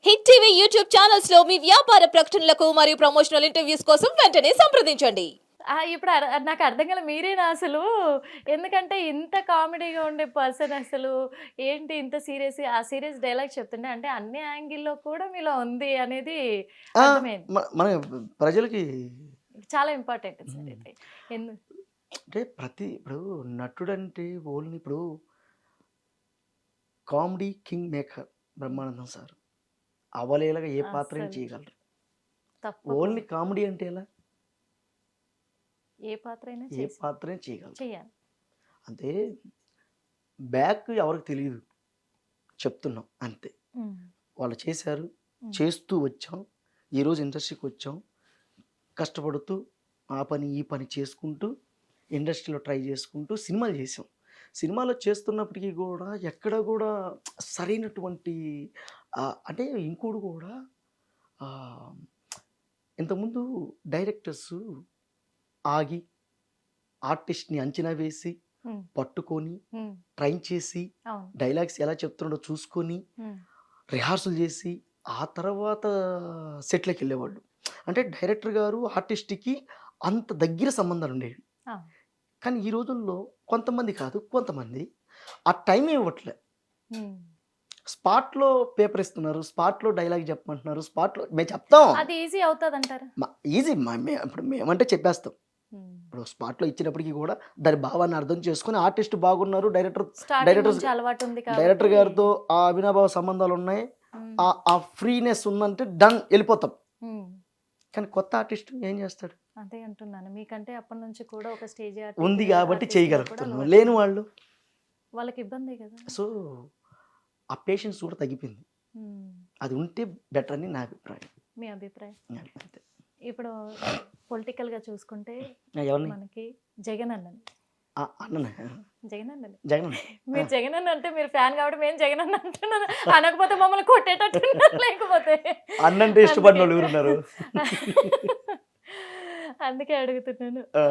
Hit TV YouTube channels లో మీ వ్యాపార ప్రకటనలకు మరియు ప్రమోషనల్ ఇంటర్వ్యూస్ కోసం వెంటనే సంప్రదించండి. ఇప్పుడు నాకు అర్థం కాలే మీరేనా అసలు? ఎందుకంటే ఇంత కామెడీగా ఉండే పర్సన్ అసలు ఏంటి ఇంత సీరియస్ ఆ సీరియస్ డైలాగ్ చెప్తుంటే అంటే అన్ని యాంగిల్‌లో కూడా మీలో ఉంది అనేది ఆ! అర్థమైంది. మన ప్రజలకి చాలా ఇంపార్టెంట్ సార్ హ్మ్. ఇది. ఎందు అంటే ఇప్పుడు నటుడంటే ఓన్లీ ఇప్పుడు comedy king maker Brahmanandam sir. అవలీలగా ఏ పాత్రైనా అస్సలు చేయగలరు. తప్పకుండా ఓన్లీ కామెడీ అంటే ఎలా? ఏ పాత్ర అయినా ఏ పాత్రైనా చేయగలరు. చేయాలి. అంటే బ్యాక్ ఎవరికి తెలియదు. చెప్తున్నాం అంతే. హ్మ్. వాళ్ళు చేశారు. హ్మ్. చేస్తూ వచ్చాం. ఈరోజు ఇండస్ట్రీకి వచ్చాం. కష్టపడుతూ ఆ పని, ఈ పని చేసుకుంటూ ఇండస్ట్రీలో ట్రై చేసుకుంటూ సినిమాలు చేసాం. సినిమాలో చేస్తున్నప్పటికీ కూడా ఎక్కడ కూడా సరైనటువంటి అంటే ఇంకోటి కూడా ఆహ్, ఇంతకుముందు డైరెక్టర్స్ ఆగి ఆర్టిస్ట్‌ని అంచనా వేసి, హ్మ్. పట్టుకొని, హ్మ్. ట్రైన్ చేసి, అవును. డైలాగ్స్ ఎలా చెప్తున్నాడో చూసుకొని, హ్మ్. రిహార్సల్ చేసి, ఆ తర్వాత సెట్‌లోకెళ్ళేవాళ్ళు. అంటే డైరెక్టర్ గారు ఆర్టిస్ట్‌కి అంత దగ్గర సంబంధాలుండేవి. అవును. కానీ ఈ రోజుల్లో కొంతమంది కాదు, కొంతమంది ఆ టైమే ఇవ్వట్లే. హ్మ్. స్పాట్‌లో పేపర్ ఇస్తున్నారు. స్పాట్‌లో డైలాగ్ చెప్పమంటున్నారు. స్పాట్‌లో మేము చెప్తాం. అది ఈజీ అవుతదంటారా? ఈజీ ఇప్పుడు మేమంటే చెప్పేస్తాం. హ్మ్. ఇప్పుడు స్పాట్‌లో ఇచ్చినప్పటికి కూడా దాని భావాన్ని అర్థం చేసుకొని ఆర్టిస్ట్ బాగున్నారు. స్టార్టింగ్ డైరెక్టర్స్ నుంచి అలవాటు ఉంది డైరెక్టర్ కాబట్టి గారితో ఆ అవినాభావ సంబంధాలున్నాయి. హ్మ్. ఆ ఫ్రీనెస్ ఉందంటే డన్ ఎళ్ళిపోతాం. హ్మ్. కానీ కొత్త ఆర్టిస్ట్ ఏం చేస్తాడు? అదే అంటున్నాను. మీకంటే అప్పటి నుంచి కూడా ఒక స్టేజ్ ఉంది కాబట్టి ఆర్టిస్ట్‌గా కూడా చేయగలుగుతున్నాం. అలవాటు లేని ఉంది. వాళ్ళు వాళ్ళకి ఇబ్బందే కదా! సో, ఆ పేషెన్స్ కూడా తగ్గిపోయింది. హ్మ్. అది ఉంటే బెటర్ అని నా అభిప్రాయం. మీ అభిప్రాయం. అంతే. ఇప్పుడు పొలిటికల్‌గా చూసుకుంటే ఎవరిని? మనకి జగన్ అన్నని. అన్ననే. జగన్ అన్నని. జగన్. మీరు జగన్ అన్న అంటే మీరు ఫ్యాన్ కాబట్టి మేము జగన్ అన్న అంటున్నాను. అనకపోతే మమ్మల్ని కొట్టేటట్టున్నారు లేకపోతే. అన్నంటే ఇష్టపడిన వాళ్ళు అందుకే. ఎవరున్నారు? అందుకే అడుగుతున్నాను. ఆ,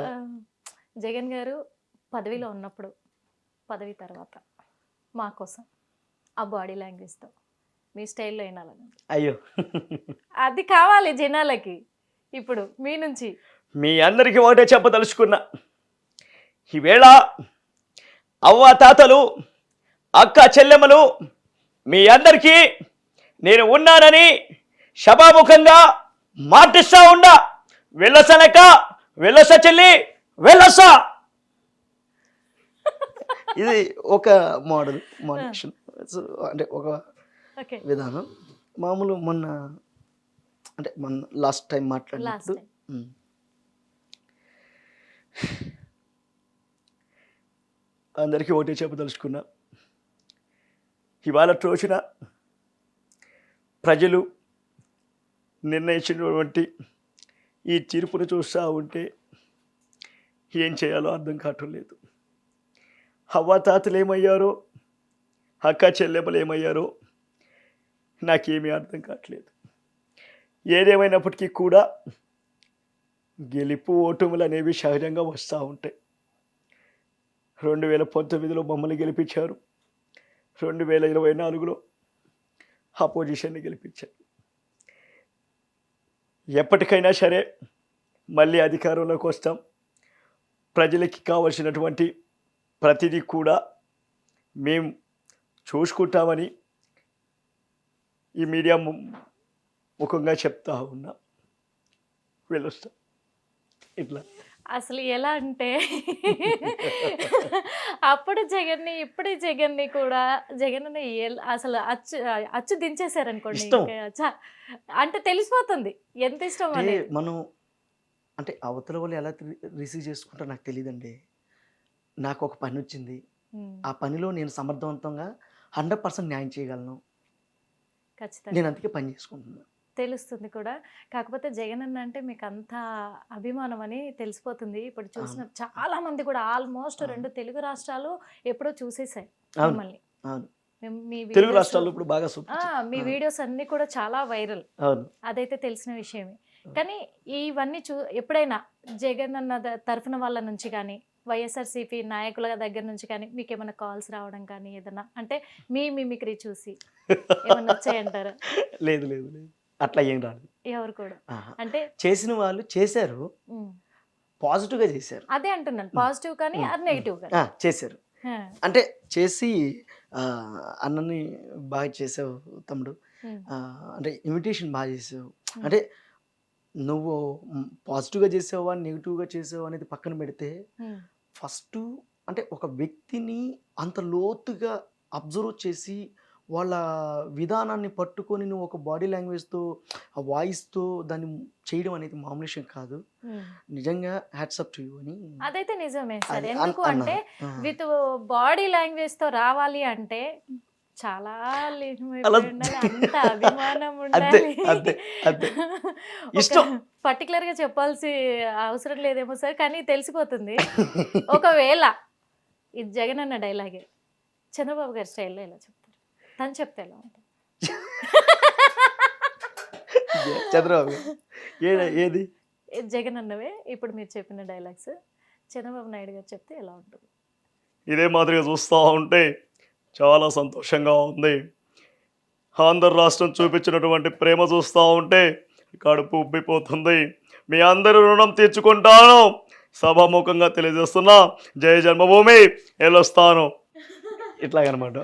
జగన్ గారు పదవిలో ఉన్నప్పుడు, పదవి తర్వాత మా కోసం ఆ బాడీ లాంగ్వేజ్‌తో మీ స్టైల్‌లో వినాలని. అయ్యో, అది కావాలి జనాలకి. ఇప్పుడు మీ నుంచి. మీ అందరికీ ఒకటే చెప్పదలుచుకున్నా. ఈవేళ అవ్వ తాతలు, అక్క చెల్లెమ్మలు, మీ అందరికీ నేను ఉన్నానని సభాముఖంగా మాటిస్తా ఉన్నా. వెళ్ళసనక వెళ్ళస చెల్లి వెళ్ళస. ఇది ఒక మోడరేషన్. సో, అంటే ఒక ఓకే. విధానం. మామూలు మొన్న లాస్ట్ టైం లాస్ట్ మాట్లాడినప్పుడు టైం. ఉమ్, అందరికీ ఒకటే చెప్పదలుచుకున్నా. ఇవాళ రోజున ప్రజలు నిర్ణయించినటువంటి ఈ తీర్పును చూస్తూ ఉంటే ఏం చేయాలో అర్థం కావటం లేదు. అవ్వాతాతలు ఏమయ్యారో, అక్క చెల్లెమ్మలు ఏమయ్యారో నాకేమీ అర్థం కావట్లేదు. ఏదేమైనప్పటికీ కూడా గెలుపు ఓటములు అనేవి సహజంగా వస్తూ ఉంటాయి. 2019లో మమ్మల్ని గెలిపించారు. 2024లో అపోజిషన్ని గెలిపించారు. ఎప్పటికైనా సరే మళ్ళీ అధికారంలోకి వస్తాం. ప్రజలకి కావలసినటువంటి ప్రతిదీ కూడా మేము చూసుకుంటామని ఈ మీడియా ముఖంగా చెప్తా ఉన్నా. వెళ్ళొస్తాం ఇట్లా. అసలు ఎలా అంటే అప్పుడు జగన్‌ని, ఇప్పుడు జగన్‌ని కూడా జగన్‌ని అసలు అచ్చు దించేసారనుకోండి. ఇష్టం. అంటే తెలిసిపోతుంది ఎంత ఇష్టం అంటే అనేది. మనం అంటే అవతల వాళ్ళు ఎలా రిసీవ్ చేసుకుంటారో నాకు తెలియదండి. నాకు ఒక పని వచ్చింది. హ్మ్. ఆ పనిలో నేను సమర్థవంతంగా 100% న్యాయం చేయగలను. ఖచ్చితంగా. నేను అందుకే పని చేసుకుంటున్నా. తెలుస్తుంది కూడా. కాకపోతే జగన్ అన్న అంటే మీకు అంత అభిమానం అని తెలిసిపోతుంది. ఇప్పుడు చూసిన అవును. చాలా మంది కూడా ఆల్మోస్ట్ అవును. 2 తెలుగు రాష్ట్రాలు ఎప్పుడో చూసేసాయి అవును. మిమ్మల్ని. అవును. మీ తెలుగు వీడియోస్ రాష్ట్రాల్లో ఇప్పుడు బాగా సూపర్. మీ వీడియోస్ అన్నీ కూడా చాలా వైరల్. అవును. అదైతే తెలిసిన విషయమే. కానీ ఇవన్నీ ఎప్పుడైనా జగన్ అన్న తరఫున వాళ్ళ నుంచి కానీ, వైఎస్ఆర్సీపీ నాయకుల దగ్గర నుంచి కానీ మీకు ఏమైనా కాల్స్ రావడం కానీ ఏదైనా అంటే మీ మిమిక్రీ చూసి ఏమన్నా వచ్చాయంటారా? లేదు లేదు లేదు, అట్లా ఏం రాదు. ఎవరు కూడా ఆహా. అంటే చేసిన వాళ్ళు చేశారు, ఉమ్, పాజిటివ్గా చేశారు. అదే అంటున్నాను, పాజిటివ్ కానీ అది నెగిటివ్ కానీ. చేశారు ఆ, అంటే చేసి ఆ, అన్నని బాగా చేసావు తమ్ముడు, ఉమ్, అంటే ఇన్విటేషన్ బాగా చేసావు, అంటే నువ్వు పాజిటివ్గా చేసావా నెగిటివ్గా చేసావా అనేది పక్కన పెడితే ఉమ్, ఫస్ట్ అంటే ఒక వ్యక్తిని అంత లోతుగా అబ్జర్వ్ చేసి వాళ్ళ విధానాన్ని పట్టుకొని నువ్వు ఒక బాడీ లాంగ్వేజ్తో ఆ వాయిస్తో దాన్ని చేయడం అనేది మామూలు విషయం కాదు. ఉమ్. నిజంగా హ్యాట్సప్ టు యూ అని అదైతే నిజమే సార్. అది ఎందుకు అంటే ఆ. విత్ బాడీ లాంగ్వేజ్ తో రావాలి అంటే చాలా అలా అంత అభిమానం అంతే ఉండాలి. అంతే అంతే ఇష్టం. పర్టికులర్ గా చెప్పాల్సి అవసరం లేదేమో సార్, కానీ తెలిసిపోతుంది. ఒకవేళ ఇది జగన్ అన్న డైలాగే చంద్రబాబు గారి స్టైల్లో ఎలా చెప్తారు? తను చెప్తే ఎలా ఉంటుంది? చంద్రబాబు ఏది ఇది జగన్ అన్నవే ఇప్పుడు మీరు చెప్పిన డైలాగ్స్ చంద్రబాబు నాయుడు గారు చెప్తే ఎలా ఉంటుంది? ఇదే మాదిరిగా చూస్తూ ఉంటే చాలా సంతోషంగా ఉంది. ఆంధ్ర రాష్ట్రం చూపించినటువంటి ప్రేమ చూస్తూ ఉంటే కడుపు ఉబ్బిపోతుంది. మీ అందరి రుణం తీర్చుకుంటాను సభాముఖంగా తెలియజేస్తున్నా. జై జన్మభూమి, వెళ్ళొస్తాను. ఇట్లాగనమాట.